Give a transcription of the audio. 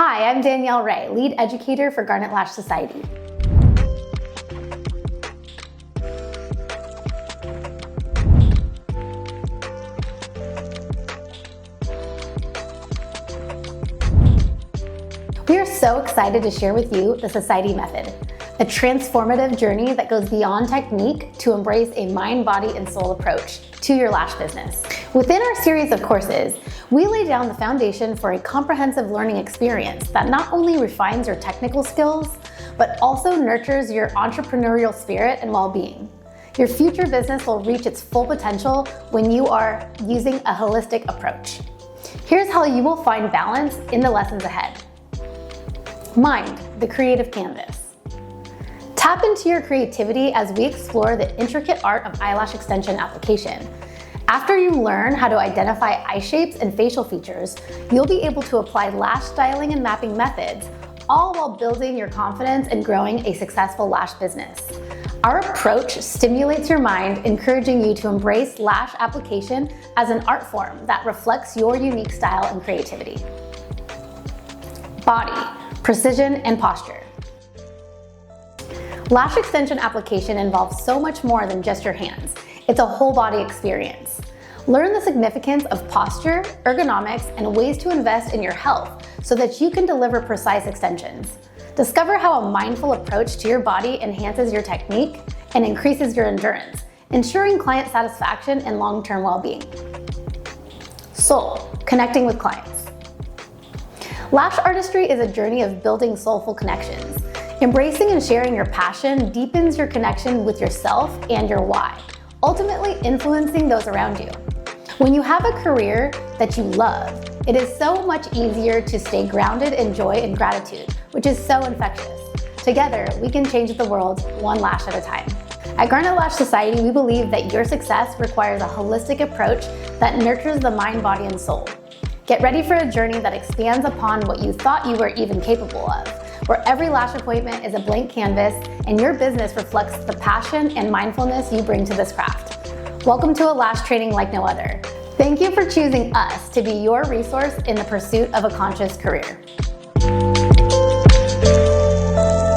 Hi, I'm Danielle Ray, lead educator for Garnet Lash Society. We are so excited to share with you the Society Method, a transformative journey that goes beyond technique to embrace a mind, body, and soul approach to your lash business. Within our series of courses, we lay down the foundation for a comprehensive learning experience that not only refines your technical skills, but also nurtures your entrepreneurial spirit and well-being. Your future business will reach its full potential when you are using a holistic approach. Here's how you will find balance in the lessons ahead. Mind, the creative canvas. Tap into your creativity as we explore the intricate art of eyelash extension application. After you learn how to identify eye shapes and facial features, you'll be able to apply lash styling and mapping methods, all while building your confidence and growing a successful lash business. Our approach stimulates your mind, encouraging you to embrace lash application as an art form that reflects your unique style and creativity. Body, precision, and posture. Lash extension application involves so much more than just your hands. It's a whole body experience. Learn the significance of posture, ergonomics, and ways to invest in your health so that you can deliver precise extensions. Discover how a mindful approach to your body enhances your technique and increases your endurance, ensuring client satisfaction and long-term well-being. Soul, connecting with clients. Lash artistry is a journey of building soulful connections. Embracing and sharing your passion deepens your connection with yourself and your why, ultimately influencing those around you. When you have a career that you love, it is so much easier to stay grounded in joy and gratitude, which is so infectious. Together, we can change the world one lash at a time. At Garnet Lash Society, we believe that your success requires a holistic approach that nurtures the mind, body, and soul. Get ready for a journey that expands upon what you thought you were even capable of, where every lash appointment is a blank canvas and your business reflects the passion and mindfulness you bring to this craft. Welcome to a lash training like no other. Thank you for choosing us to be your resource in the pursuit of a conscious career.